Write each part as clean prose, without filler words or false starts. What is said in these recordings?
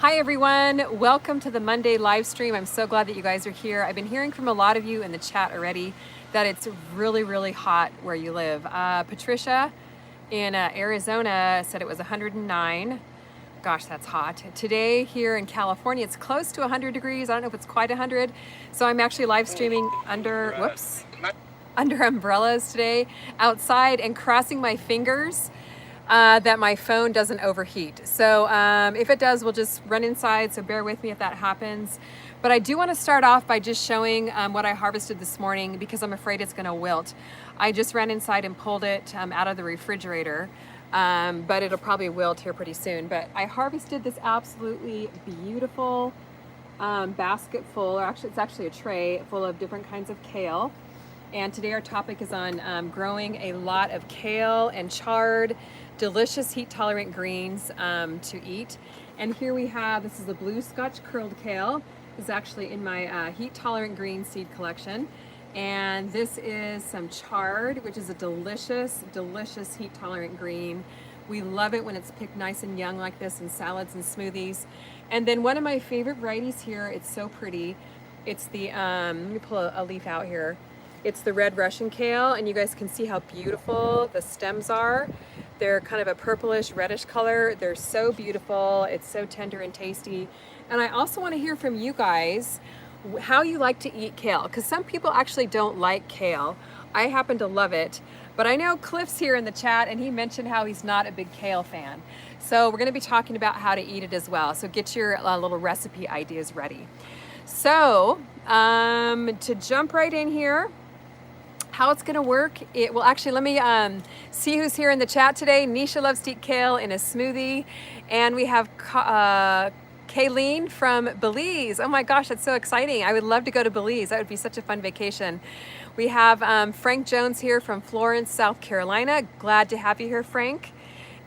Hi everyone, welcome to the Monday live stream. I'm so glad that you guys are here. I've been hearing from a lot of you in the chat already that it's really hot where you live. Patricia in Arizona said it was 109. Gosh, that's hot. Today here in California, it's close to 100 degrees. I don't know if it's quite 100. So I'm actually live streaming under umbrellas today outside and crossing my fingers that my phone doesn't overheat. So if it does, we'll just run inside. So bear with me if that happens. But I do want to start off by just showing what I harvested this morning because I'm afraid it's going to wilt. I just ran inside and pulled it out of the refrigerator. But it'll probably wilt here pretty soon. But I harvested this absolutely beautiful basket full, or actually it's actually a tray full of different kinds of kale. And today our topic is on growing a lot of kale and chard, delicious heat tolerant greens to eat. And here we have, this is the blue Scotch curled kale. This is actually in my heat tolerant green seed collection. And this is some chard, which is a delicious heat tolerant green. We love it when it's picked nice and young like this in salads and smoothies. And then one of my favorite varieties here, it's so pretty. It's the, let me pull a leaf out here. It's the red Russian kale, and you guys can see how beautiful the stems are. They're kind of a purplish reddish color. They're so beautiful. It's so tender and tasty. And I also want to hear from you guys how you like to eat kale, because some people actually don't like kale. I happen to love it, but I know Cliff's here in the chat and he mentioned how he's not a big kale fan. So we're going to be talking about how to eat it as well. So get your little recipe ideas ready. So to jump right in here, how it's gonna work, well actually let me see who's here in the chat today. Nisha loves to eat kale in a smoothie. And we have Kayleen from Belize. Oh my gosh, that's so exciting. I would love to go to Belize. That would be such a fun vacation. We have Frank Jones here from Florence, South Carolina. Glad to have you here, Frank.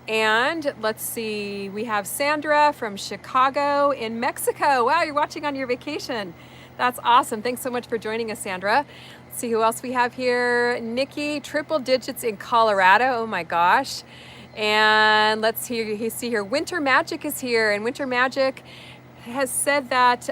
And let's see, we have Sandra from Chicago in Mexico. Wow, you're watching on your vacation. That's awesome. Thanks so much for joining us, Sandra. Let's see who else we have here. Nikki, triple digits in Colorado. Oh my gosh. And let's see here. Winter Magic is here, and Winter Magic has said that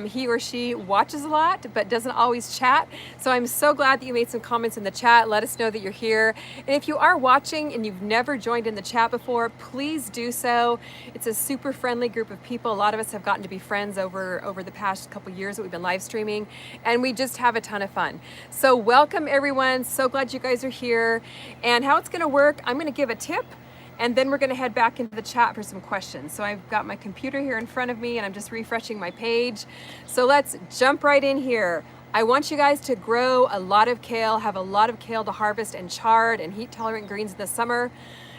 he or she watches a lot but doesn't always chat. So I'm so glad that you made some comments in the chat. Let us know that you're here. And if you are watching and you've never joined in the chat before, please do so. It's a super friendly group of people. A lot of us have gotten to be friends over the past couple years that we've been live streaming, and we just have a ton of fun. So welcome everyone. So glad you guys are here. And how it's going to work, I'm going to give a tip, and then we're going to head back into the chat for some questions. So I've got my computer here in front of me and I'm just refreshing my page. So let's jump right in here. I want you guys to grow a lot of kale, have a lot of kale to harvest and chard and heat tolerant greens in the summer.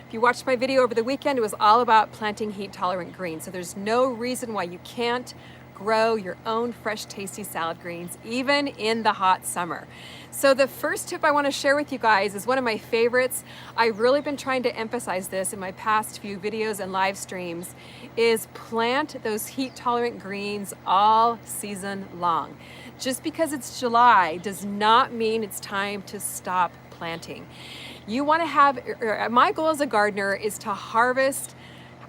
If you watched my video over the weekend, it was all about planting heat tolerant greens. So there's no reason why you can't grow your own fresh, tasty salad greens, even in the hot summer. So the first tip I want to share with you guys is one of my favorites. I've really been trying to emphasize this in my past few videos and live streams, is plant those heat tolerant greens all season long. Just because it's July does not mean it's time to stop planting. You want to have, my goal as a gardener is to harvest,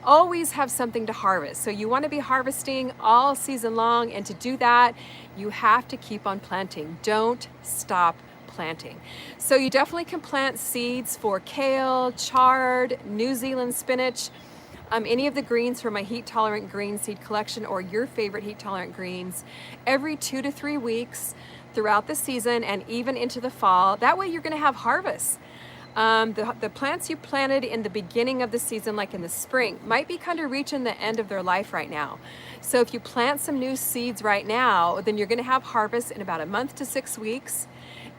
always have something to harvest. So you want to be harvesting all season long, and to do that, you have to keep on planting. Don't stop planting. So you definitely can plant seeds for kale, chard, New Zealand spinach, any of the greens from my heat tolerant green seed collection or your favorite heat tolerant greens every 2 to 3 weeks throughout the season and even into the fall. That way you're going to have harvests. The plants you planted in the beginning of the season, like in the spring, might be kind of reaching the end of their life right now. So if you plant some new seeds right now, then you're going to have harvest in about a month to 6 weeks.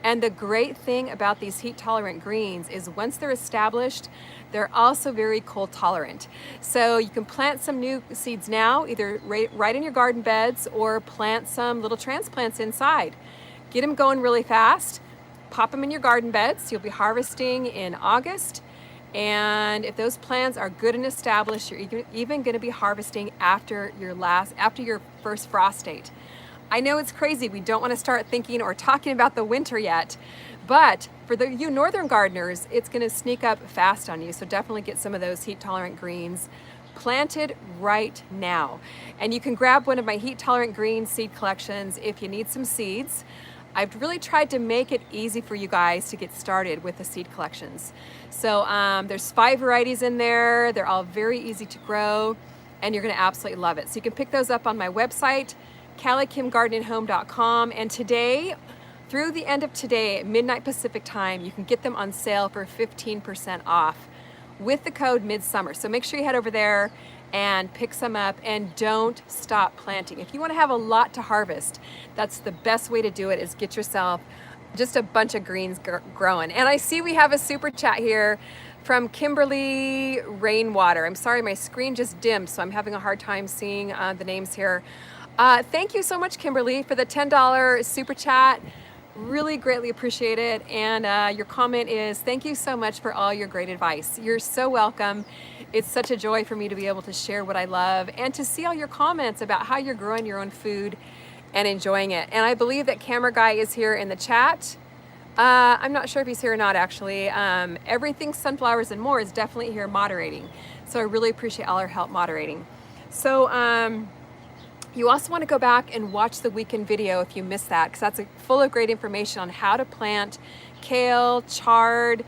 And the great thing about these heat tolerant greens is once they're established, they're also very cold tolerant. So you can plant some new seeds now, either right in your garden beds or plant some little transplants inside. Get them going really fast. Pop them in your garden beds. You'll be harvesting in August. And if those plants are good and established, you're even going to be harvesting after your first frost date. I know it's crazy. We don't want to start thinking or talking about the winter yet, but for you northern gardeners, it's going to sneak up fast on you. So definitely get some of those heat tolerant greens planted right now. And you can grab one of my heat tolerant green seed collections if you need some seeds. I've really tried to make it easy for you guys to get started with the seed collections. So there's 5 varieties in there. They're all very easy to grow, and you're gonna absolutely love it. So you can pick those up on my website, CallieKimGardenandHome.com. And today, through the end of today at midnight Pacific time, you can get them on sale for 15% off with the code MIDSUMMER. So make sure you head over there and pick some up, and don't stop planting. If you want to have a lot to harvest, that's the best way to do it, is get yourself just a bunch of greens growing. And I see we have a super chat here from Kimberly Rainwater. I'm sorry, my screen just dimmed, so I'm having a hard time seeing the names here. Thank you so much, Kimberly, for the $10 super chat. Really greatly appreciate it. And your comment is, thank you so much for all your great advice. You're so welcome. It's such a joy for me to be able to share what I love and to see all your comments about how you're growing your own food and enjoying it. And I believe that Camera Guy is here in the chat. I'm not sure if he's here or not, actually. Everything Sunflowers and More is definitely here moderating. So I really appreciate all our help moderating. So you also want to go back and watch the weekend video if you missed that, because that's full of great information on how to plant kale, chard,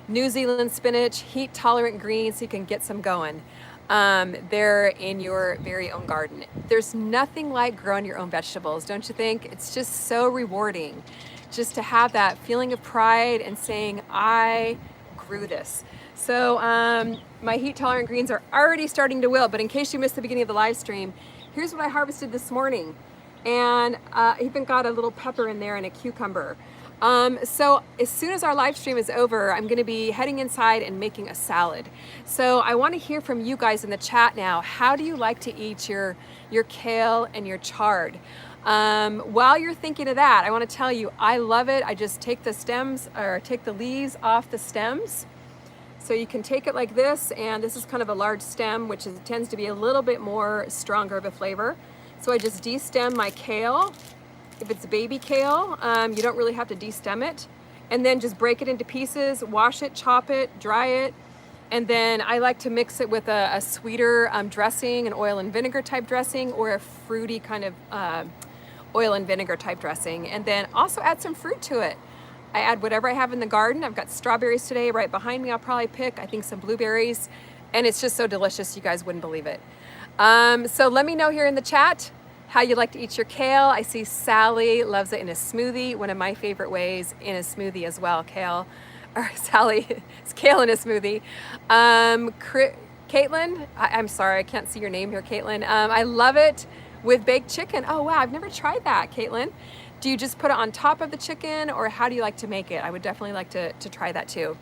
New Zealand spinach, heat tolerant greens, so you can get some going there in your very own garden. There's nothing like growing your own vegetables, don't you think? It's just so rewarding just to have that feeling of pride and saying, I grew this. So my heat tolerant greens are already starting to wilt, but in case you missed the beginning of the live stream, here's what I harvested this morning. And even got a little pepper in there and a cucumber. So as soon as our live stream is over, I'm going to be heading inside and making a salad. So I want to hear from you guys in the chat now. How do you like to eat your kale and your chard? While you're thinking of that, I want to tell you, I love it. I just take the stems, or take the leaves off the stems. So you can take it like this, and this is kind of a large stem, which tends to be a little bit more stronger of a flavor. So I just de-stem my kale. If it's baby kale, you don't really have to de-stem it. And then just break it into pieces, wash it, chop it, dry it. And then I like to mix it with a sweeter dressing, an oil and vinegar type dressing, or a fruity kind of oil and vinegar type dressing. And then also add some fruit to it. I add whatever I have in the garden. I've got strawberries today right behind me. I'll probably pick, I think, some blueberries. And it's just so delicious, you guys wouldn't believe it. So let me know here in the chat how you like to eat your kale. I see Sally loves it in a smoothie, one of my favorite ways, in a smoothie as well, kale. Or Sally, it's kale in a smoothie. Caitlin, I'm sorry, I can't see your name here, Caitlin. I love it with baked chicken. Oh wow, I've never tried that, Caitlin. Do you just put it on top of the chicken, or how do you like to make it? I would definitely like to try that too.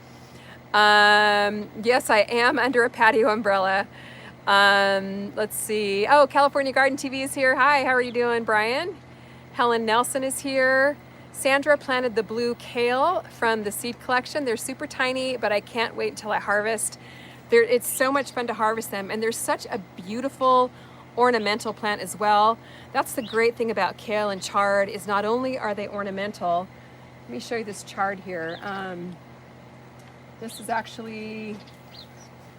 Yes, I am under a patio umbrella. Let's see. Oh, California Garden TV is here. Hi, how are you doing, Brian? Helen Nelson is here. Sandra planted the blue kale from the seed collection. They're super tiny, but I can't wait until I harvest. It's so much fun to harvest them, and they're such a beautiful ornamental plant as well. That's the great thing about kale and chard, is not only are they ornamental. Let me show you this chard here. This is actually,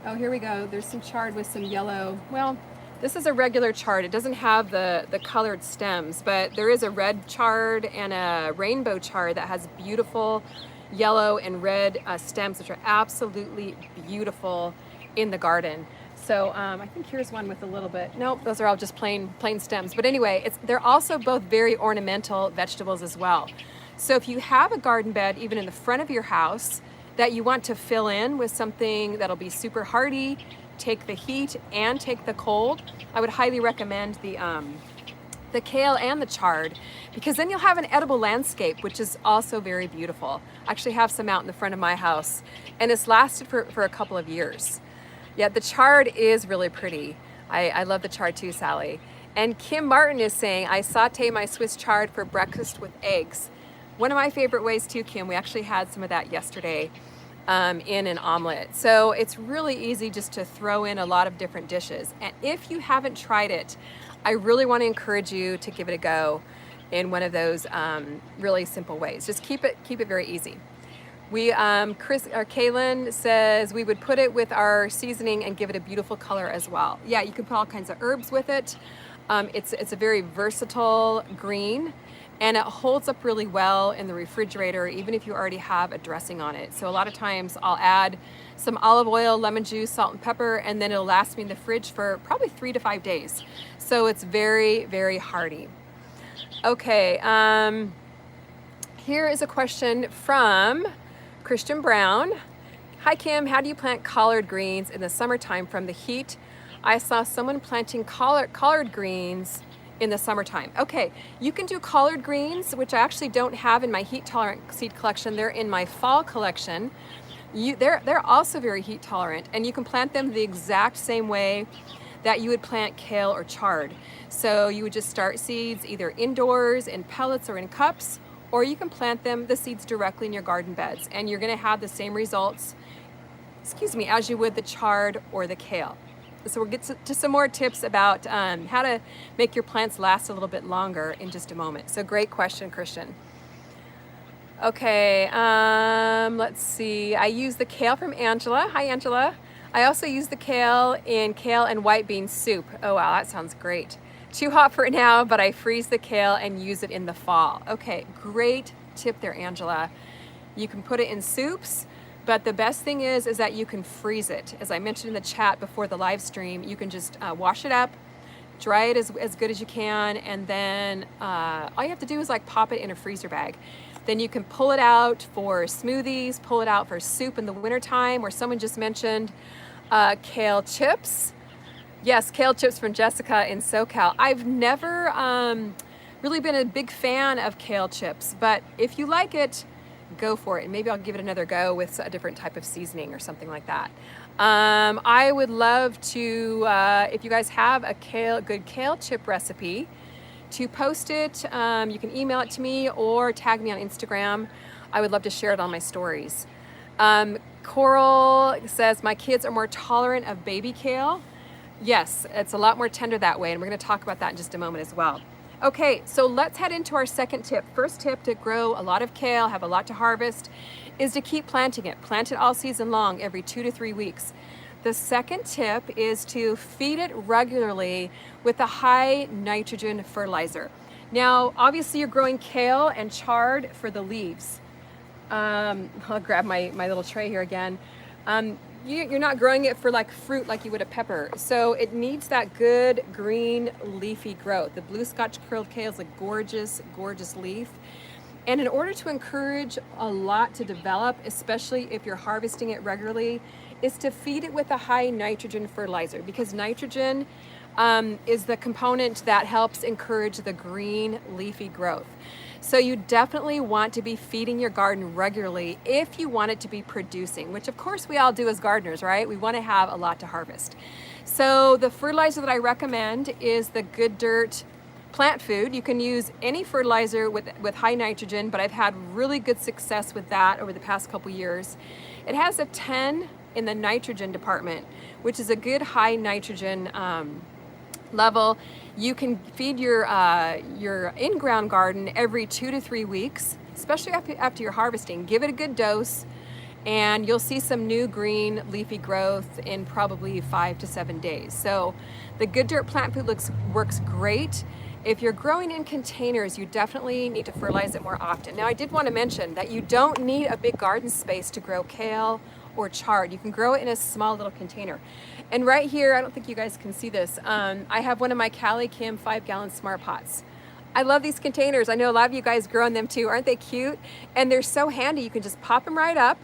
oh, here we go. There's some chard with some yellow. Well, this is a regular chard. It doesn't have the colored stems, but there is a red chard and a rainbow chard that has beautiful yellow and red stems, which are absolutely beautiful in the garden. So I think here's one with a little bit, nope, those are all just plain stems. But anyway, they're also both very ornamental vegetables as well. So if you have a garden bed, even in the front of your house, that you want to fill in with something that'll be super hardy, take the heat and take the cold, I would highly recommend the kale and the chard, because then you'll have an edible landscape, which is also very beautiful. I actually have some out in the front of my house, and it's lasted for a couple of years. Yeah, the chard is really pretty. I love the chard too, Sally. And Kim Martin is saying, I saute my Swiss chard for breakfast with eggs. One of my favorite ways too, Kim. We actually had some of that yesterday in an omelet. So it's really easy just to throw in a lot of different dishes. And if you haven't tried it, I really want to encourage you to give it a go in one of those really simple ways. Just keep it very easy. Kaylin says we would put it with our seasoning and give it a beautiful color as well. Yeah, you can put all kinds of herbs with it. It's a very versatile green, and it holds up really well in the refrigerator, even if you already have a dressing on it. So a lot of times I'll add some olive oil, lemon juice, salt and pepper, and then it'll last me in the fridge for probably 3 to 5 days. So it's very, very hearty. Okay, here is a question from Christian Brown. Hi Kim, how do you plant collard greens in the summertime from the heat? I saw someone planting collard greens in the summertime. Okay, you can do collard greens, which I actually don't have in my heat tolerant seed collection. They're in my fall collection. They're also very heat tolerant, and you can plant them the exact same way that you would plant kale or chard. So you would just start seeds either indoors in pellets or in cups, or you can plant the seeds directly in your garden beds, and you're gonna have the same results, as you would the chard or the kale. So we'll get to some more tips about how to make your plants last a little bit longer in just a moment. So great question, Christian. Okay, let's see. I use the kale from Angela. Hi, Angela. I also use the kale in kale and white bean soup. Oh wow, that sounds great. Too hot for it now, but I freeze the kale and use it in the fall. Okay, great tip there, Angela. You can put it in soups, but the best thing is that you can freeze it. As I mentioned in the chat before the live stream, you can just wash it up, dry it as good as you can, and then all you have to do is like pop it in a freezer bag. Then you can pull it out for smoothies, pull it out for soup in the wintertime, or someone just mentioned kale chips. Yes, kale chips from Jessica in SoCal. I've never really been a big fan of kale chips, but if you like it, go for it. And maybe I'll give it another go with a different type of seasoning or something like that. I would love to, if you guys have a good kale chip recipe, to post it. You can email it to me or tag me on Instagram. I would love to share it on my stories. Coral says, my kids are more tolerant of baby kale. Yes, it's a lot more tender that way, and we're going to talk about that in just a moment as well. Okay, so let's head into our second tip. First tip to grow a lot of kale, have a lot to harvest, is to keep planting it. Plant it all season long, every 2 to 3 weeks. The second tip is to feed it regularly with a high nitrogen fertilizer. Now, obviously you're growing kale and chard for the leaves. I'll grab my little tray here again. You're not growing it for like fruit like you would a pepper. So it needs that good green leafy growth. The blue Scotch curled kale is a gorgeous, gorgeous leaf. And in order to encourage a lot to develop, especially if you're harvesting it regularly, is to feed it with a high nitrogen fertilizer, because nitrogen is the component that helps encourage the green leafy growth. So you definitely want to be feeding your garden regularly if you want it to be producing, which of course we all do as gardeners, right? We want to have a lot to harvest. So the fertilizer that I recommend is the Good Dirt plant food. You can use any fertilizer with high nitrogen, but I've had really good success with that over the past couple years. It has a 10 in the nitrogen department, which is a good high nitrogen level. You can feed your in-ground garden every 2 to 3 weeks, especially after you're harvesting. Give it a good dose, and you'll see some new green leafy growth in probably 5 to 7 days. So the Good Dirt plant food works great. If you're growing in containers, you definitely need to fertilize it more often. Now, I did want to mention that you don't need a big garden space to grow kale or chard. You can grow it in a small little container. And right here, I don't think you guys can see this, I have one of my Callie Kim 5-gallon Smart Pots. I love these containers. I know a lot of you guys grow in them too. Aren't they cute? And they're so handy. You can just pop them right up.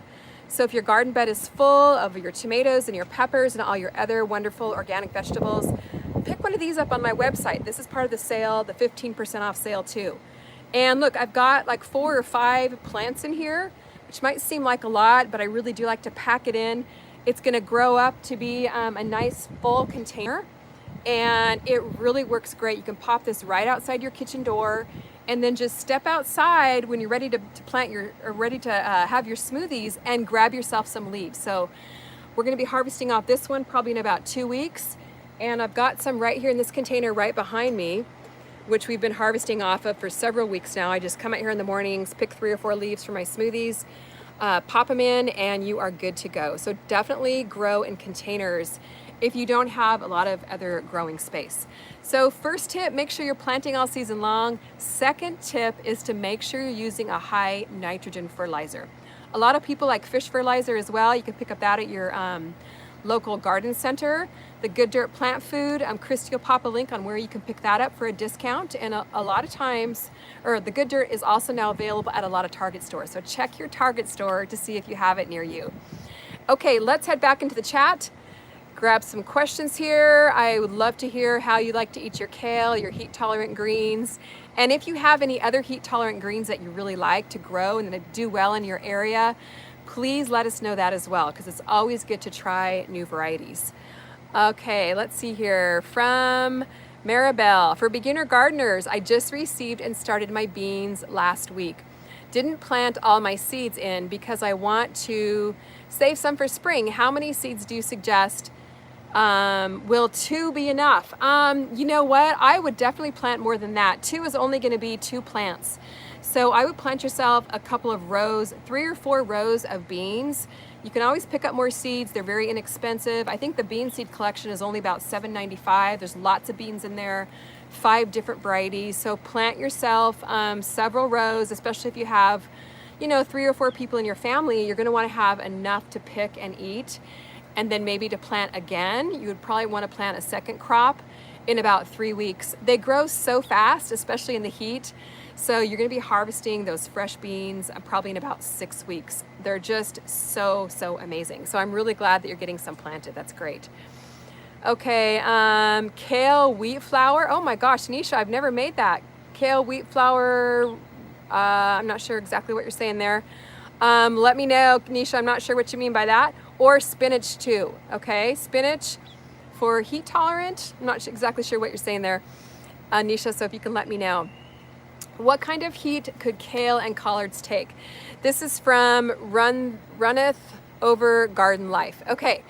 So if your garden bed is full of your tomatoes and your peppers and all your other wonderful organic vegetables, pick one of these up on my website. This is part of the sale, the 15% off sale too. And look, I've got like 4 or 5 plants in here, which might seem like a lot, but I really do like to pack it in. It's gonna grow up to be a nice full container, and it really works great. You can pop this right outside your kitchen door, and then just step outside when you're ready to plant ready to have your smoothies, and grab yourself some leaves. So we're gonna be harvesting off this one probably in about 2 weeks, and I've got some right here in this container right behind me, which we've been harvesting off of for several weeks now. I just come out here in the mornings, pick 3 or 4 leaves for my smoothies. pop them in and you are good to go. So definitely grow in containers if you don't have a lot of other growing space. So first tip, make sure you're planting all season long. Second tip is to make sure you're using a high nitrogen fertilizer. A lot of people like fish fertilizer as well. You can pick up that at your local garden center. The Good Dirt plant food, Christy will pop a link on where you can pick that up for a discount. And a lot of times, or the Good Dirt is also now available at a lot of Target stores. So check your Target store to see if you have it near you. Okay, let's head back into the chat. Grab some questions here. I would love to hear how you like to eat your kale, your heat tolerant greens. And if you have any other heat tolerant greens that you really like to grow and that do well in your area, please let us know that as well, because it's always good to try new varieties. Okay, let's see here. From Maribel, for beginner gardeners, I just received and started my beans last week. Didn't plant all my seeds in because I want to save some for spring. How many seeds do you suggest? Will 2 be enough? You know what? I would definitely plant more than that. 2 is only going to be 2 plants. So I would plant yourself a couple of rows, 3 or 4 rows of beans. You can always pick up more seeds. They're very inexpensive. I think the bean seed collection is only about $7.95. There's lots of beans in there, 5 different varieties. So plant yourself several rows, especially if you have, 3 or 4 people in your family. You're going to want to have enough to pick and eat. And then maybe to plant again, you would probably want to plant a second crop in about 3 weeks. They grow so fast, especially in the heat. So you're going to be harvesting those fresh beans probably in about 6 weeks. They're just so amazing. So I'm really glad that you're getting some planted. That's great. Okay, kale wheat flour. Oh my gosh, Nisha, I've never made that. Kale wheat flour, I'm not sure exactly what you're saying there. Let me know, Nisha, I'm not sure what you mean by that. Or spinach too, okay? Spinach for heat tolerant. I'm not exactly sure what you're saying there, Nisha, so if you can let me know. What kind of heat could kale and collards take? This is from Runneth Over Garden Life. Okay,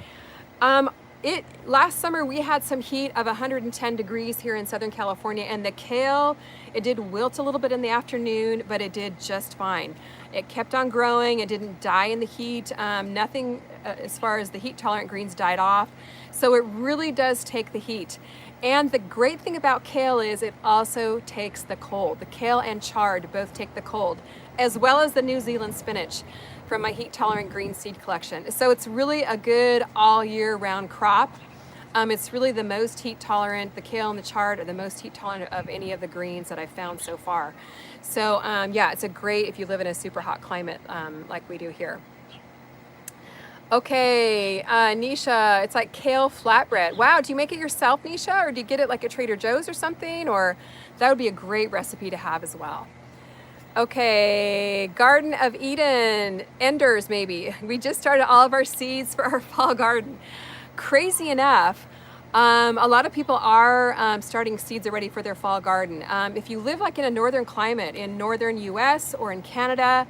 last summer we had some heat of 110 degrees here in Southern California, and the kale, it did wilt a little bit in the afternoon, but it did just fine. It kept on growing. It didn't die in the heat. Nothing as far as the heat tolerant greens died off. So it really does take the heat. And the great thing about kale is it also takes the cold. The kale and chard both take the cold, as well as the New Zealand spinach from my heat tolerant green seed collection. So it's really a good all year round crop. It's really the most heat tolerant. The kale and the chard are the most heat tolerant of any of the greens that I've found so far. So yeah, it's a great if you live in a super hot climate like we do here. Okay, Nisha, it's like kale flatbread. Wow, do you make it yourself, Nisha, or do you get it like at Trader Joe's or something? Or that would be a great recipe to have as well. Okay, Garden of Eden, Enders maybe. We just started all of our seeds for our fall garden. Crazy enough, a lot of people are starting seeds already for their fall garden. If you live like in a northern climate, in northern US or in Canada,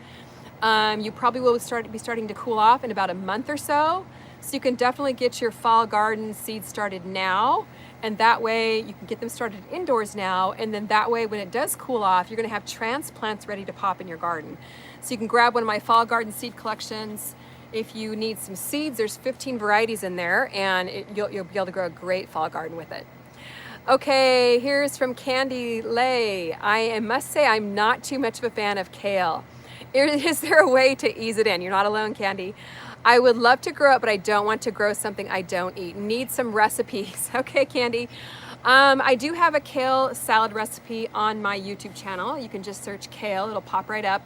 you probably will be starting to cool off in about a month or so. So you can definitely get your fall garden seeds started now. And that way you can get them started indoors now. And then that way when it does cool off, you're going to have transplants ready to pop in your garden. So you can grab one of my fall garden seed collections. If you need some seeds, there's 15 varieties in there, and you'll be able to grow a great fall garden with it. Okay, here's from Candy Lay. I must say I'm not too much of a fan of kale. Is there a way to ease it in? You're not alone, Candy. I would love to grow it, but I don't want to grow something I don't eat. Need some recipes. Okay, Candy. I do have a kale salad recipe on my YouTube channel. You can just search kale. It'll pop right up.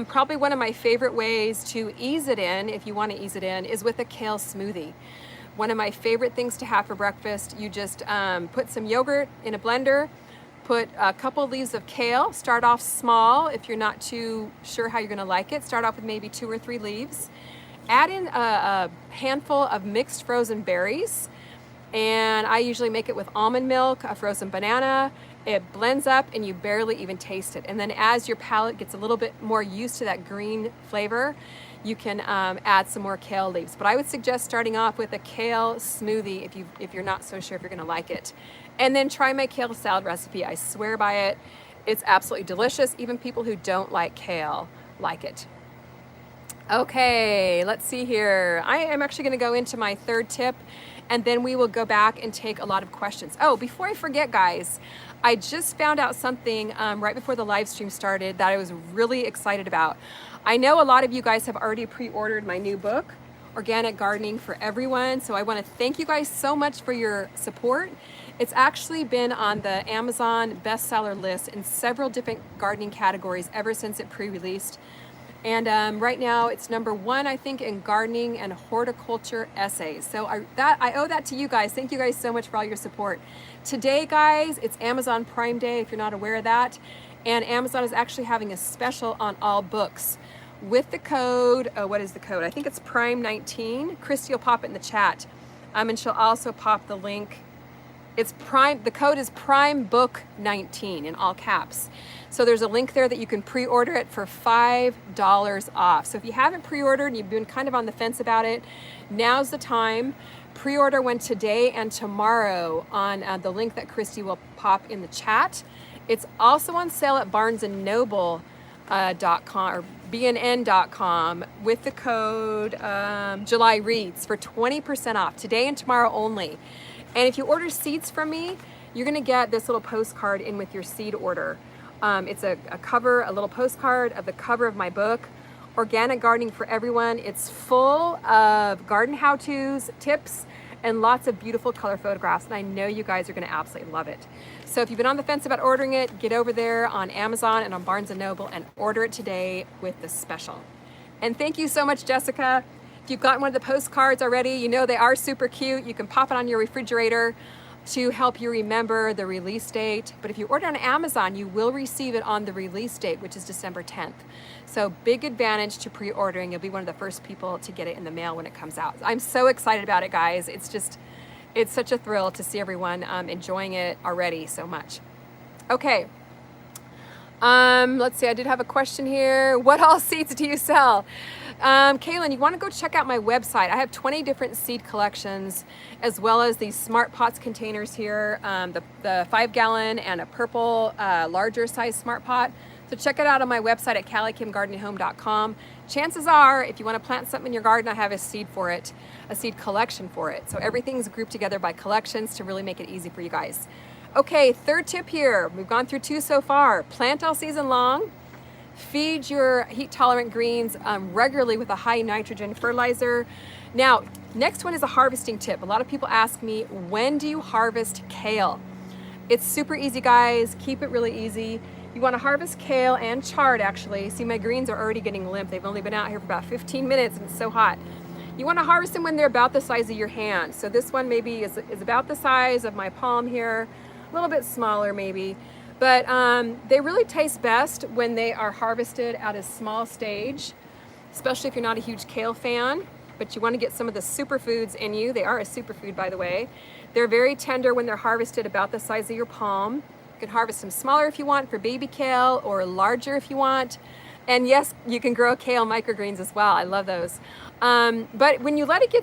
Probably one of my favorite ways to ease it in, if you want to ease it in, is with a kale smoothie. One of my favorite things to have for breakfast, you just put some yogurt in a blender, put a couple leaves of kale, start off small if you're not too sure how you're going to like it. Start off with maybe 2 or 3 leaves. Add in a handful of mixed frozen berries, and I usually make it with almond milk, a frozen banana. It blends up and you barely even taste it. And then as your palate gets a little bit more used to that green flavor, you can add some more kale leaves. But I would suggest starting off with a kale smoothie if you're not so sure if you're gonna like it. And then try my kale salad recipe. I swear by it. It's absolutely delicious. Even people who don't like kale like it. Okay, let's see here. I am actually going to go into my third tip, and then we will go back and take a lot of questions. Oh, before I forget, guys, I just found out something right before the live stream started that I was really excited about. I know a lot of you guys have already pre-ordered my new book, Organic Gardening for Everyone. So I want to thank you guys so much for your support. It's actually been on the Amazon bestseller list in several different gardening categories ever since it pre-released. And right now it's #1, I think, in gardening and horticulture essays. So I owe that to you guys. Thank you guys so much for all your support. Today, guys, it's Amazon Prime Day, if you're not aware of that. And Amazon is actually having a special on all books with the code, what is the code? I think it's Prime19. Christy will pop it in the chat. And she'll also pop the link. It's Prime, the code is PrimeBook19 in all caps. So there's a link there that you can pre-order it for $5 off. So if you haven't pre-ordered and you've been kind of on the fence about it, now's the time. Pre-order when today and tomorrow on the link that Christy will pop in the chat. It's also on sale at barnesandnoble.com or bnn.com with the code July Reads for 20% off today and tomorrow only. And if you order seeds from me, you're gonna get this little postcard in with your seed order. It's a cover, a little postcard of the cover of my book, Organic Gardening for Everyone. It's full of garden how-tos, tips, and lots of beautiful color photographs. And I know you guys are gonna absolutely love it. So if you've been on the fence about ordering it, get over there on Amazon and on Barnes & Noble and order it today with the special. And thank you so much, Jessica. If you've gotten one of the postcards already, you know they are super cute. You can pop it on your refrigerator to help you remember the release date. But if you order on Amazon, you will receive it on the release date, which is December 10th. So big advantage to pre-ordering. You'll be one of the first people to get it in the mail when it comes out. I'm so excited about it, guys. It's such a thrill to see everyone enjoying it already so much. Okay. Let's see, I did have a question here. What all seeds do you sell? Kaylin, you want to go check out my website. I have 20 different seed collections, as well as these Smart Pots containers here, the 5-gallon and a purple larger size Smart Pot. So check it out on my website at CallieKimGardeningHome.com. Chances are, if you want to plant something in your garden, I have a seed for it, a seed collection for it. So everything's grouped together by collections to really make it easy for you guys. Okay, third tip here. We've gone through 2 so far. Plant all season long. Feed your heat-tolerant greens regularly with a high nitrogen fertilizer. Now, next one is a harvesting tip. A lot of people ask me, when do you harvest kale? It's super easy, guys. Keep it really easy. You want to harvest kale and chard, actually. See, my greens are already getting limp. They've only been out here for about 15 minutes, and it's so hot. You want to harvest them when they're about the size of your hand. So this one maybe is about the size of my palm here, a little bit smaller maybe. But they really taste best when they are harvested at a small stage, especially if you're not a huge kale fan, but you want to get some of the superfoods in you. They are a superfood, by the way. They're very tender when they're harvested about the size of your palm. You can harvest them smaller if you want for baby kale, or larger if you want. And yes, you can grow kale microgreens as well. I love those. But when you let it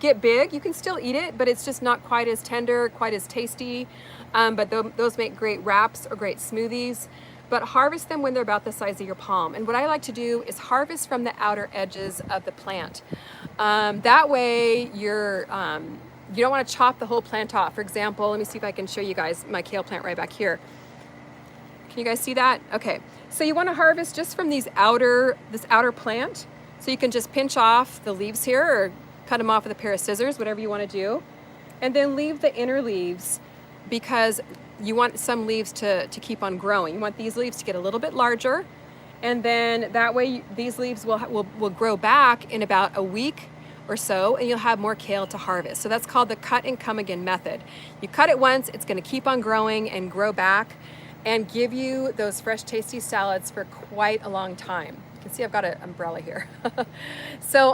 get big, you can still eat it, but it's just not quite as tender, quite as tasty. But those make great wraps or great smoothies. But harvest them when they're about the size of your palm. And what I like to do is harvest from the outer edges of the plant. That way you don't want to chop the whole plant off. For example, let me see if I can show you guys my kale plant right back here. Can you guys see that? Okay, so you want to harvest just from this outer plant. So you can just pinch off the leaves here or cut them off with a pair of scissors, whatever you want to do. And then leave the inner leaves, because you want some leaves to keep on growing. You want these leaves to get a little bit larger, and then that way these leaves will grow back in about a week or so, and you'll have more kale to harvest. So that's called the cut and come again method. You cut it once, it's going to keep on growing and grow back and give you those fresh, tasty salads for quite a long time. You can see I've got an umbrella here. So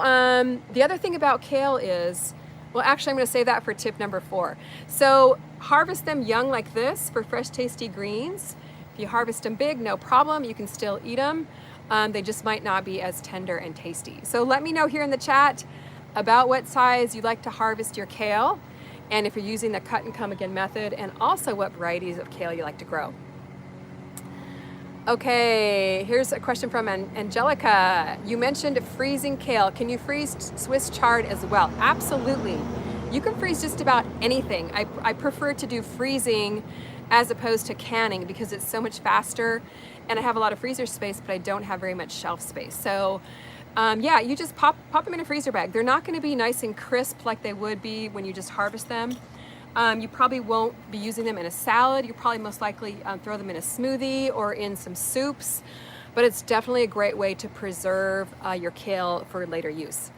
the other thing about kale is, well, actually, I'm going to say that for tip number 4. So harvest them young like this for fresh, tasty greens. If you harvest them big, no problem. You can still eat them. They just might not be as tender and tasty. So let me know here in the chat about what size you like to harvest your kale, and if you're using the cut and come again method, and also what varieties of kale you like to grow. Okay, here's a question from Angelica. You mentioned freezing kale. Can you freeze Swiss chard as well? Absolutely. You can freeze just about anything. I prefer to do freezing as opposed to canning because it's so much faster and I have a lot of freezer space, but I don't have very much shelf space. So yeah, you just pop them in a freezer bag. They're not going to be nice and crisp like they would be when you just harvest them. You probably won't be using them in a salad. You probably most likely throw them in a smoothie or in some soups, but it's definitely a great way to preserve your kale for later use.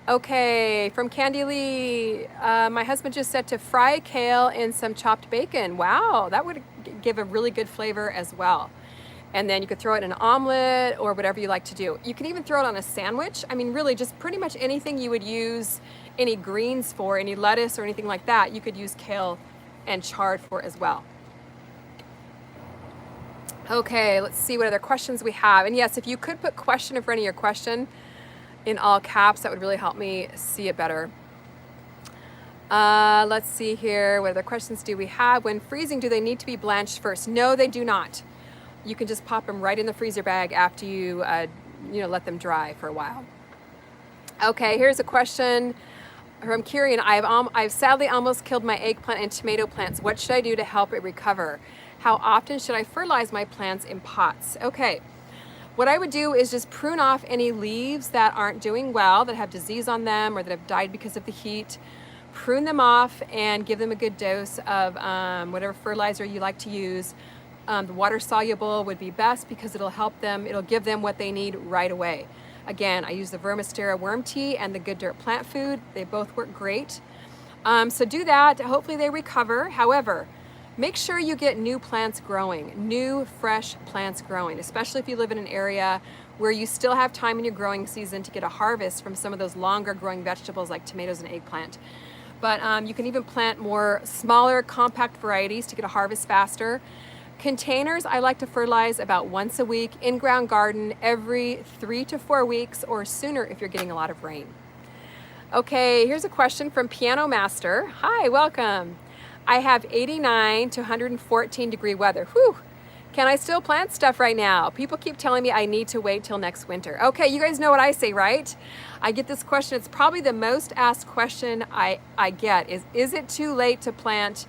Okay, from Candy Lee, my husband just said to fry kale in some chopped bacon. Wow, that would give a really good flavor as well. And then you could throw it in an omelet or whatever you like to do. You can even throw it on a sandwich. I mean, really just pretty much anything you would use any greens for, any lettuce or anything like that, you could use kale and chard for as well. Okay, let's see what other questions we have. And yes, if you could put question in front of your question in all caps, that would really help me see it better. Let's see here, what other questions do we have? When freezing, do they need to be blanched first? No, they do not. You can just pop them right in the freezer bag after you, let them dry for a while. Okay, here's a question from Kieran. I've sadly almost killed my eggplant and tomato plants. What should I do to help it recover? How often should I fertilize my plants in pots? Okay, what I would do is just prune off any leaves that aren't doing well, that have disease on them or that have died because of the heat. Prune them off and give them a good dose of whatever fertilizer you like to use. The water soluble would be best because it'll give them what they need right away. Again, I use the Vermistera worm tea and the Good Dirt plant food. They both work great. So do that, hopefully they recover. However, make sure you get new plants growing, new fresh plants growing, especially if you live in an area where you still have time in your growing season to get a harvest from some of those longer growing vegetables like tomatoes and eggplant. But you can even plant more smaller, compact varieties to get a harvest faster. Containers, I like to fertilize about once a week. In-ground garden every 3 to 4 weeks or sooner if you're getting a lot of rain. Okay, here's a question from Piano Master. Hi, welcome. I have 89 to 114 degree weather. Whew. Can I still plant stuff right now? People keep telling me I need to wait till next winter. Okay, you guys know what I say, right? I get this question. It's probably the most asked question I get is it too late to plant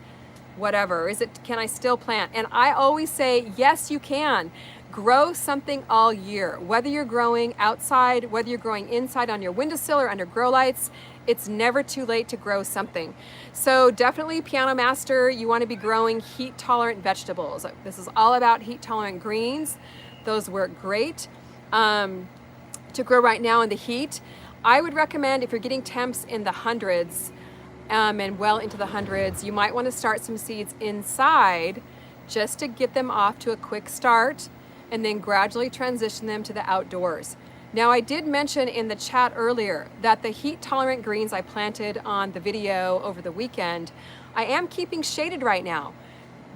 whatever? Can I still plant? And I always say, yes, you can. Grow something all year. Whether you're growing outside, whether you're growing inside on your windowsill or under grow lights, it's never too late to grow something. So definitely, Piano Master, you want to be growing heat tolerant vegetables. This is all about heat tolerant greens. Those work great to grow right now in the heat. I would recommend if you're getting temps in the hundreds, and well into the hundreds, you might want to start some seeds inside just to get them off to a quick start and then gradually transition them to the outdoors. Now, I did mention in the chat earlier that the heat tolerant greens I planted on the video over the weekend, I am keeping shaded right now.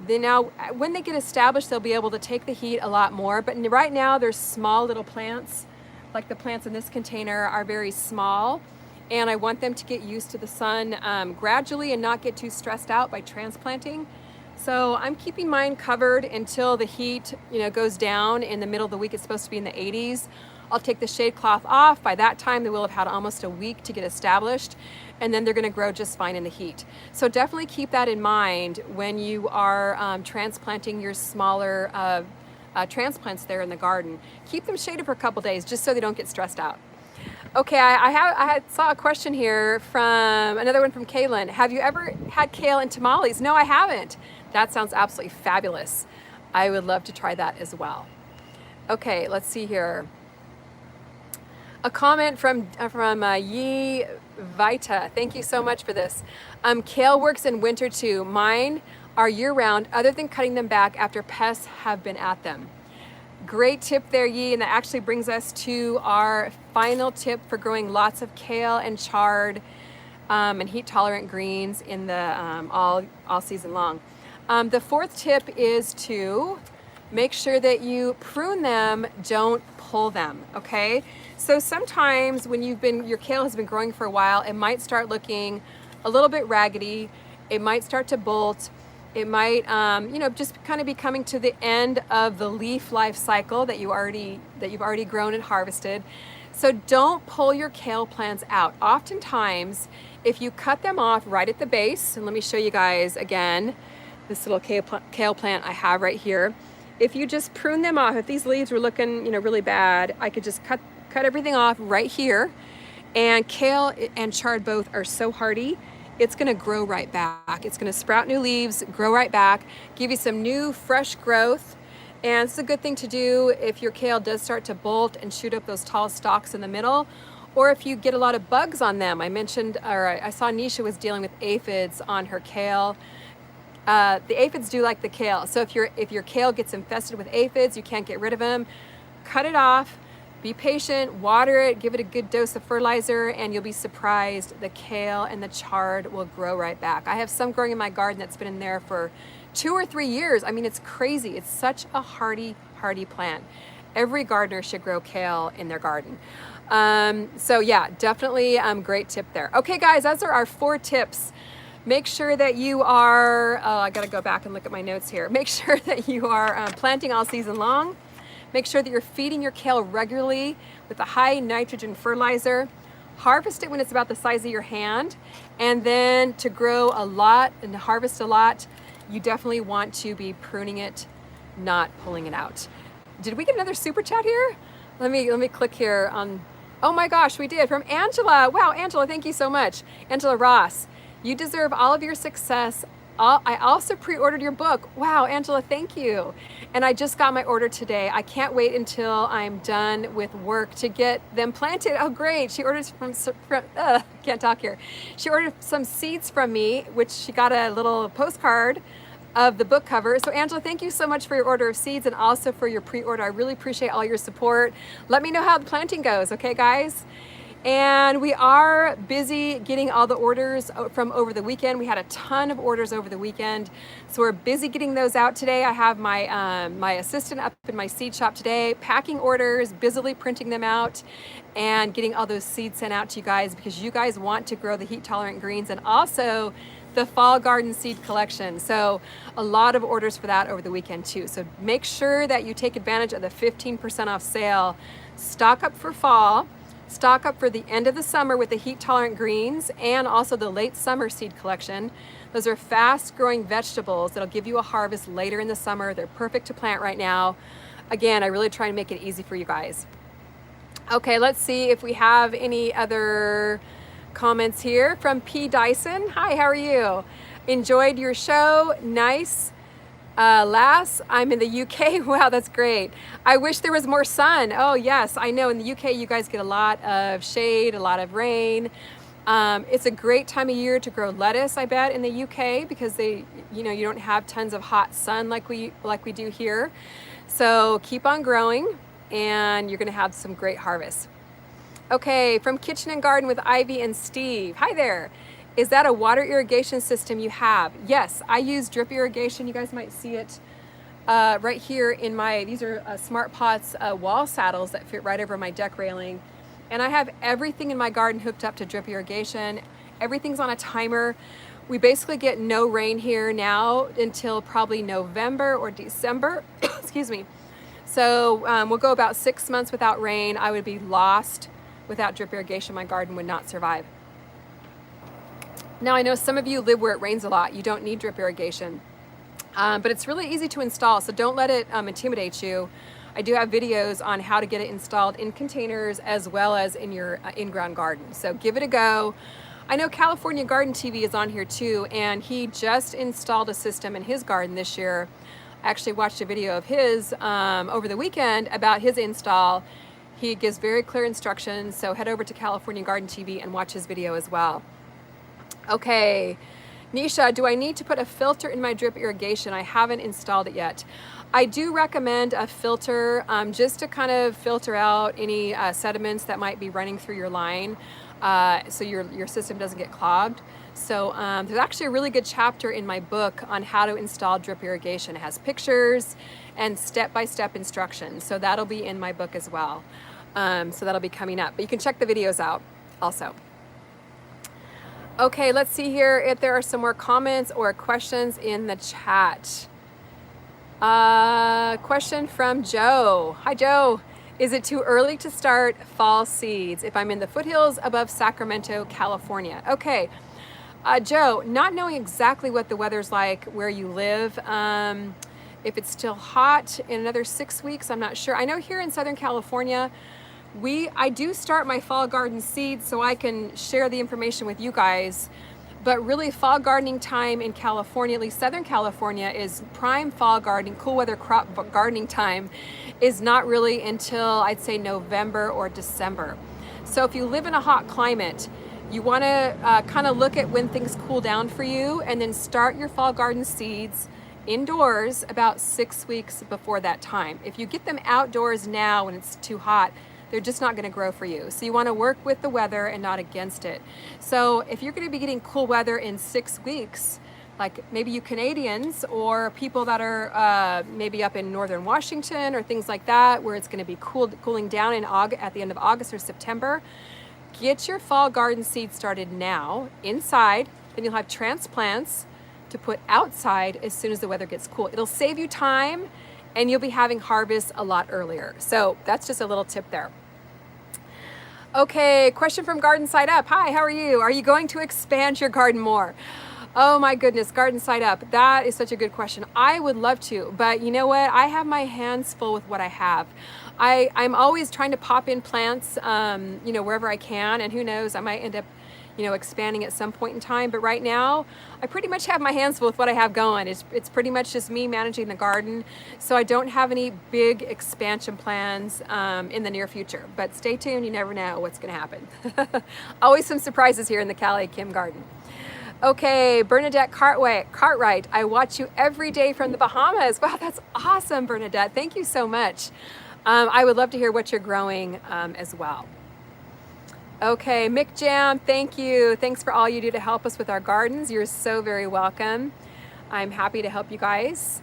Now, when they get established, they'll be able to take the heat a lot more, but right now they're small little plants. Like the plants in this container are very small, and I want them to get used to the sun gradually and not get too stressed out by transplanting. So I'm keeping mine covered until the heat goes down. In the middle of the week, it's supposed to be in the 80s. I'll take the shade cloth off. By that time, they will have had almost a week to get established, and then they're gonna grow just fine in the heat. So definitely keep that in mind when you are transplanting your smaller transplants there in the garden. Keep them shaded for a couple days just so they don't get stressed out. Okay, I saw a question here from another one from Kaylin. Have you ever had kale and tamales? No, I haven't. That sounds absolutely fabulous. I would love to try that as well. Okay, let's see here. A comment from Yi Vita. Thank you so much for this. Kale works in winter too. Mine are year-round, other than cutting them back after pests have been at them. Great tip there, Yi, and that actually brings us to our final tip for growing lots of kale and chard and heat-tolerant greens in the all season long. The fourth tip is to make sure that you prune them, don't pull them, okay? So sometimes when your kale has been growing for a while, it might start looking a little bit raggedy, it might start to bolt, It might, just kind of be coming to the end of the leaf life cycle that you've already grown and harvested. So don't pull your kale plants out. Oftentimes, if you cut them off right at the base, and let me show you guys again, this little kale plant I have right here. If you just prune them off, if these leaves were looking, really bad, I could just cut everything off right here. And kale and chard both are so hardy, it's gonna grow right back. It's gonna sprout new leaves, grow right back, give you some new fresh growth. And it's a good thing to do if your kale does start to bolt and shoot up those tall stalks in the middle, or if you get a lot of bugs on them. I saw Nisha was dealing with aphids on her kale. The aphids do like the kale. So if your kale gets infested with aphids, you can't get rid of them, cut it off, be patient, water it, give it a good dose of fertilizer, and you'll be surprised. The kale and the chard will grow right back. I have some growing in my garden that's been in there for 2 or 3 years. I mean, it's crazy. It's such a hardy plant. Every gardener should grow kale in their garden. So yeah, definitely great tip there. Okay guys, those are our 4 tips. Make sure that you are, I gotta go back and look at my notes here. Make sure that you are planting all season long. Make sure that you're feeding your kale regularly with a high nitrogen fertilizer. Harvest it when it's about the size of your hand. And then to grow a lot and to harvest a lot, you definitely want to be pruning it, not pulling it out. Did we get another super chat here? Let me click here on, oh my gosh, we did, from Angela. Wow, Angela, thank you so much. Angela Ross, you deserve all of your success. I also pre-ordered your book. Wow, Angela, thank you. And I just got my order today. I can't wait until I'm done with work to get them planted. Oh, great. She ordered can't talk here. She ordered some seeds from me, which she got a little postcard of the book cover. So Angela, thank you so much for your order of seeds and also for your pre-order. I really appreciate all your support. Let me know how the planting goes, okay, guys? And we are busy getting all the orders from over the weekend. We had a ton of orders over the weekend. So we're busy getting those out today. I have my assistant up in my seed shop today, packing orders, busily printing them out, and getting all those seeds sent out to you guys because you guys want to grow the heat tolerant greens and also the fall garden seed collection. So a lot of orders for that over the weekend too. So make sure that you take advantage of the 15% off sale. Stock up for fall. Stock up for the end of the summer with the heat tolerant greens and also the late summer seed collection. Those are fast growing vegetables that'll give you a harvest later in the summer. They're perfect to plant right now. Again, I really try to make it easy for you guys. Okay, let's see if we have any other comments here from P. Dyson. Hi, how are you? Enjoyed your show. Nice. Lass, I'm in the UK. Wow, that's great. I wish there was more sun. Oh yes, I know in the UK you guys get a lot of shade, a lot of rain. It's a great time of year to grow lettuce, I bet, in the UK because you don't have tons of hot sun like we do here. So keep on growing and you're gonna have some great harvests. Okay, from Kitchen and Garden with Ivy and Steve. Hi there. Is that a water irrigation system you have? Yes, I use drip irrigation. You guys might see it right here in these are Smart Pots wall saddles that fit right over my deck railing. And I have everything in my garden hooked up to drip irrigation. Everything's on a timer. We basically get no rain here now until probably November or December, excuse me. So we'll go about 6 months without rain. I would be lost without drip irrigation. My garden would not survive. Now I know some of you live where it rains a lot. You don't need drip irrigation, but it's really easy to install, so don't let it intimidate you. I do have videos on how to get it installed in containers as well as in your in-ground garden. So give it a go. I know California Garden TV is on here too, and he just installed a system in his garden this year. I actually watched a video of his over the weekend about his install. He gives very clear instructions, so head over to California Garden TV and watch his video as well. Okay, Nisha, do I need to put a filter in my drip irrigation? I haven't installed it yet. I do recommend a filter just to kind of filter out any sediments that might be running through your line so your system doesn't get clogged. So there's actually a really good chapter in my book on how to install drip irrigation. It has pictures and step-by-step instructions. So that'll be in my book as well. So that'll be coming up. But you can check the videos out also. Okay, let's see here if there are some more comments or questions in the chat. Question from Joe. Hi, Joe. Is it too early to start fall seeds if I'm in the foothills above Sacramento, California? Okay, Joe, not knowing exactly what the weather's like where you live, if it's still hot in another 6 weeks, I'm not sure. I know here in Southern California, I do start my fall garden seeds so I can share the information with you guys. But really, fall gardening time in California, at least Southern California, is prime fall gardening, cool weather crop gardening time is not really until I'd say November or December. So if you live in a hot climate, you want to kind of look at when things cool down for you and then start your fall garden seeds indoors about 6 weeks before that time. If you get them outdoors now when it's too hot, they're just not going to grow for you. So you want to work with the weather and not against it. So if you're going to be getting cool weather in 6 weeks, like maybe you Canadians or people that are maybe up in northern Washington or things like that, where it's going to be cooling down in at the end of August or September, get your fall garden seeds started now inside. Then you'll have transplants to put outside as soon as the weather gets cool. It'll save you time and you'll be having harvests a lot earlier. So that's just a little tip there. Okay, question from Garden Side Up. Hi, how are you? Are you going to expand your garden more? Oh my goodness, Garden Side Up. That is such a good question. I would love to, but you know what? I have my hands full with what I have. I'm always trying to pop in plants, wherever I can, and who knows, I might end up expanding at some point in time. But right now, I pretty much have my hands full with what I have going. It's pretty much just me managing the garden. So I don't have any big expansion plans in the near future. But stay tuned, you never know what's gonna happen. Always some surprises here in the Callie Kim garden. Okay, Bernadette Cartwright, I watch you every day from the Bahamas. Wow, that's awesome, Bernadette. Thank you so much. I would love to hear what you're growing as well. Okay, Mick Jam, thank you. Thanks for all you do to help us with our gardens. You're so very welcome. I'm happy to help you guys.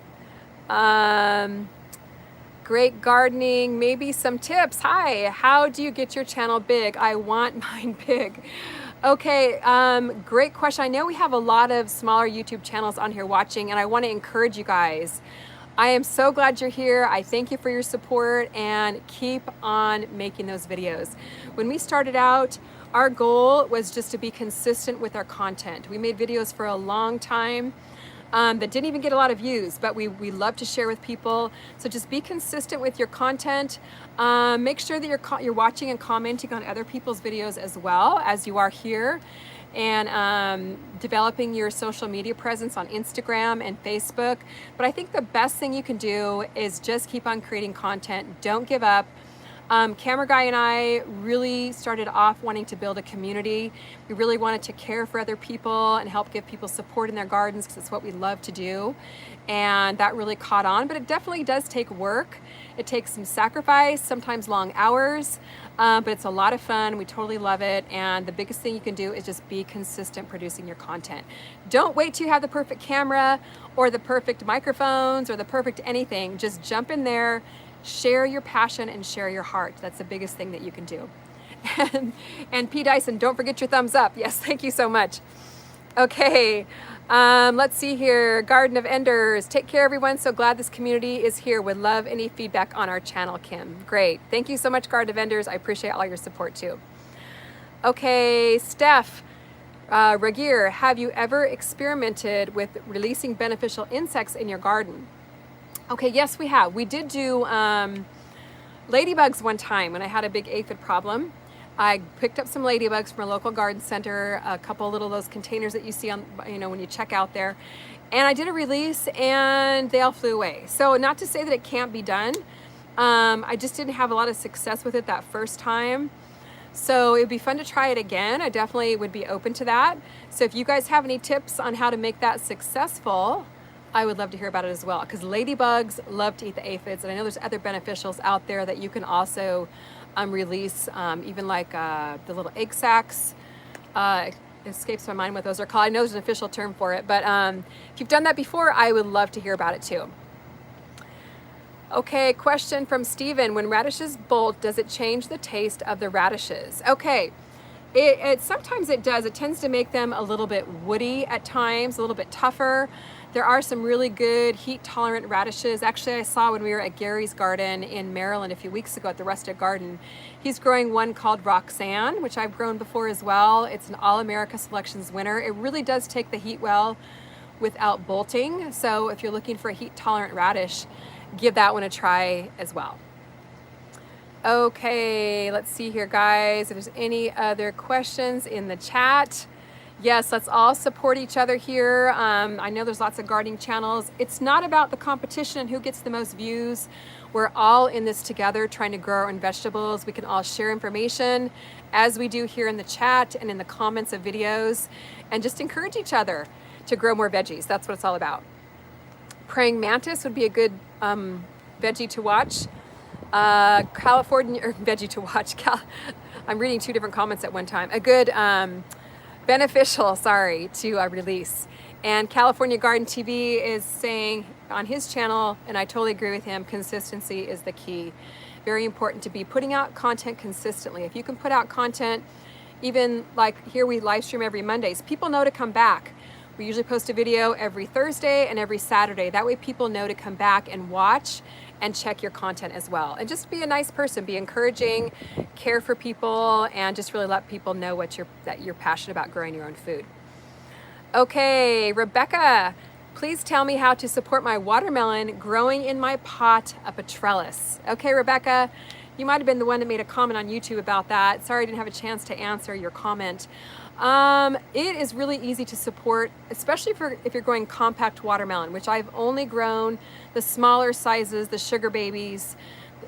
Great gardening, maybe some tips. Hi, how do you get your channel big? I want mine big. Okay, great question. I know we have a lot of smaller YouTube channels on here watching, and I want to encourage you guys. I am so glad you're here. I thank you for your support and keep on making those videos. When we started out, our goal was just to be consistent with our content. We made videos for a long time that didn't even get a lot of views, but we love to share with people. So just be consistent with your content. Make sure that you're watching and commenting on other people's videos as well as you are here. And developing your social media presence on Instagram and Facebook. But I think the best thing you can do is just keep on creating content. Don't give up. Camera Guy and I really started off wanting to build a community. We really wanted to care for other people and help give people support in their gardens because it's what we love to do. And that really caught on, but it definitely does take work. It takes some sacrifice, sometimes long hours, but it's a lot of fun. We totally love it. And the biggest thing you can do is just be consistent producing your content. Don't wait till you have the perfect camera or the perfect microphones or the perfect anything. Just jump in there, share your passion and share your heart. That's the biggest thing that you can do. And P. Dyson, don't forget your thumbs up. Yes, thank you so much. Okay, let's see here. Garden of Enders. Take care, everyone. So glad this community is here. Would love any feedback on our channel, Kim. Great. Thank you so much, Garden of Enders. I appreciate all your support too. Okay, Steph Regier, have you ever experimented with releasing beneficial insects in your garden? Okay, yes, we have. We did do ladybugs one time when I had a big aphid problem. I picked up some ladybugs from a local garden center, a couple little those containers that you see on, when you check out there. And I did a release and they all flew away. So not to say that it can't be done. I just didn't have a lot of success with it that first time. So it'd be fun to try it again. I definitely would be open to that. So if you guys have any tips on how to make that successful, I would love to hear about it as well, because ladybugs love to eat the aphids, and I know there's other beneficials out there that you can also release, even like the little egg sacs. It escapes my mind what those are called. I know there's an official term for it, but if you've done that before, I would love to hear about it too. Okay, question from Steven. When radishes bolt, does it change the taste of the radishes? Okay, It sometimes it does. It tends to make them a little bit woody at times, a little bit tougher. There are some really good heat tolerant radishes. Actually, I saw when we were at Gary's garden in Maryland a few weeks ago at the Rustic Garden. He's growing one called Roxanne, which I've grown before as well. It's an All America Selections winner. It really does take the heat well without bolting. So if you're looking for a heat tolerant radish, give that one a try as well. Okay, let's see here, guys. If there's any other questions in the chat. Yes, let's all support each other here. I know there's lots of gardening channels. It's not about the competition and who gets the most views. We're all in this together trying to grow our own vegetables. We can all share information as we do here in the chat and in the comments of videos, and just encourage each other to grow more veggies. That's what it's all about. Praying mantis would be a good veggie to watch. California, or veggie to watch. I'm reading two different comments at one time. A good beneficial, to release. And California Garden TV is saying on his channel, and I totally agree with him, consistency is the key. Very important to be putting out content consistently. If you can put out content, even like here we live stream every Mondays, people know to come back. We usually post a video every Thursday and every Saturday. That way people know to come back and watch and check your content as well. And just be a nice person, be encouraging, care for people, and just really let people know that you're passionate about growing your own food. Okay, Rebecca, please tell me how to support my watermelon growing in my pot up a trellis. Okay, Rebecca, you might have been the one that made a comment on YouTube about that. Sorry I didn't have a chance to answer your comment. It is really easy to support, especially if you're growing compact watermelon, which I've only grown the smaller sizes, the sugar babies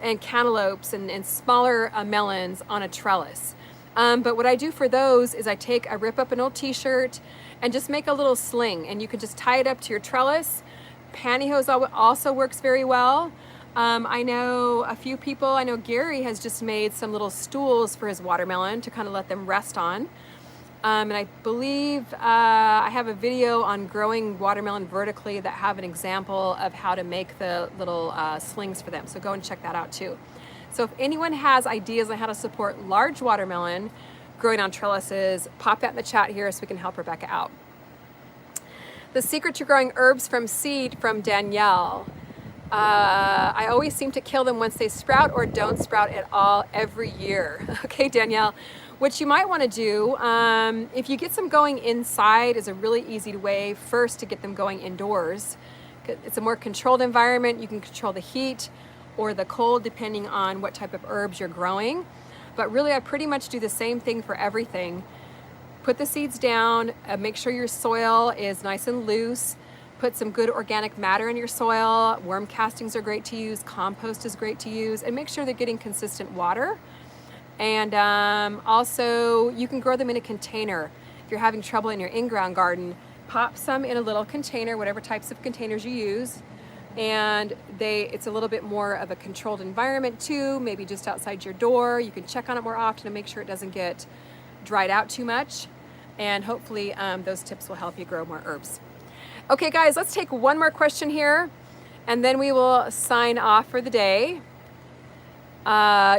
and cantaloupes and smaller melons on a trellis. But what I do for those is I rip up an old t-shirt and just make a little sling, and you can just tie it up to your trellis. Pantyhose also works very well. I know a few people, I know Gary has just made some little stools for his watermelon to kind of let them rest on. And I believe I have a video on growing watermelon vertically that have an example of how to make the little slings for them. So go and check that out too. So if anyone has ideas on how to support large watermelon growing on trellises, pop that in the chat here so we can help Rebecca out. The secret to growing herbs from seed from Danielle. I always seem to kill them once they sprout or don't sprout at all every year. Okay, Danielle. What you might want to do, if you get some going inside, is a really easy way first to get them going indoors. It's a more controlled environment. You can control the heat or the cold depending on what type of herbs you're growing. But really, I pretty much do the same thing for everything. Put the seeds down, make sure your soil is nice and loose. Put some good organic matter in your soil. Worm castings are great to use. Compost is great to use. And make sure they're getting consistent water. And also, you can grow them in a container. If you're having trouble in your in-ground garden, pop some in a little container, whatever types of containers you use. And it's a little bit more of a controlled environment too, maybe just outside your door. You can check on it more often to make sure it doesn't get dried out too much. And hopefully those tips will help you grow more herbs. Okay guys, let's take one more question here and then we will sign off for the day.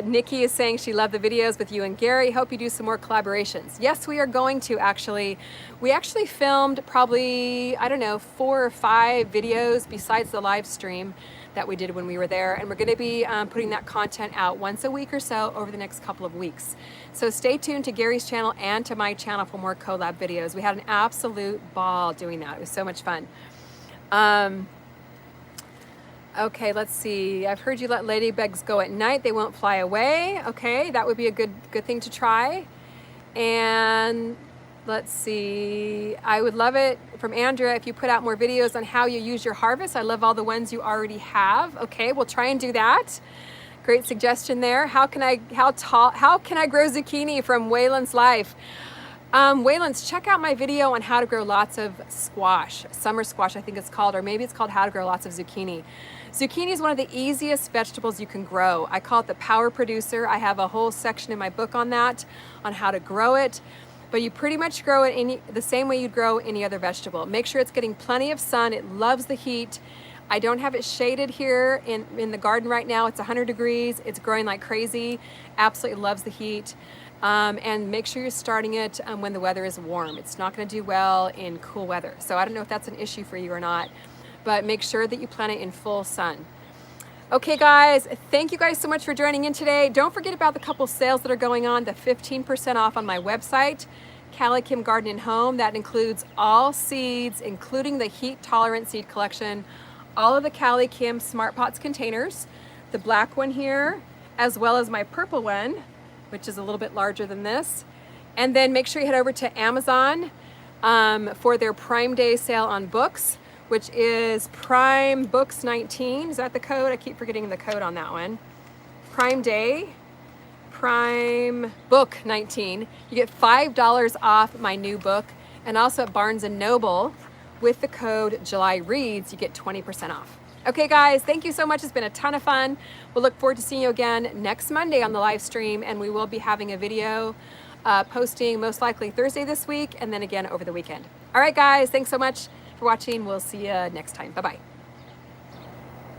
Nikki is saying she loved the videos with you and Gary. Hope you do some more collaborations. Yes, we are going to actually. We actually filmed probably, 4 or 5 videos besides the live stream that we did when we were there. And we're going to be putting that content out once a week or so over the next couple of weeks. So stay tuned to Gary's channel and to my channel for more collab videos. We had an absolute ball doing that. It was so much fun. Okay, let's see. I've heard you let ladybugs go at night. They won't fly away. Okay, that would be a good thing to try. And let's see. I would love it from Andrea if you put out more videos on how you use your harvest. I love all the ones you already have. Okay, we'll try and do that. Great suggestion there. How can I grow zucchini from Waylon's Life? Waylon's, check out my video on how to grow lots of squash. Summer squash, I think it's called, or maybe it's called how to grow lots of zucchini. Zucchini is one of the easiest vegetables you can grow. I call it the power producer. I have a whole section in my book on that, on how to grow it. But you pretty much grow it the same way you'd grow any other vegetable. Make sure it's getting plenty of sun. It loves the heat. I don't have it shaded here in the garden right now. It's 100 degrees. It's growing like crazy. Absolutely loves the heat. And make sure you're starting it when the weather is warm. It's not going to do well in cool weather. So I don't know if that's an issue for you or not, but make sure that you plant it in full sun. Okay guys, thank you guys so much for joining in today. Don't forget about the couple sales that are going on, the 15% off on my website, Callie Kim Garden and Home. That includes all seeds, including the heat tolerant seed collection, all of the Callie Kim Smart Pots containers, the black one here, as well as my purple one, which is a little bit larger than this. And then make sure you head over to Amazon for their Prime Day sale on books, which is Prime Books 19. Is that the code? I keep forgetting the code on that one. Prime Day, Prime Book 19. You get $5 off my new book. And also at Barnes & Noble, with the code July Reads, you get 20% off. Okay guys, thank you so much. It's been a ton of fun. We'll look forward to seeing you again next Monday on the live stream, and we will be having a video posting most likely Thursday this week and then again over the weekend. All right guys, thanks so much for watching. We'll see you next time. Bye-bye.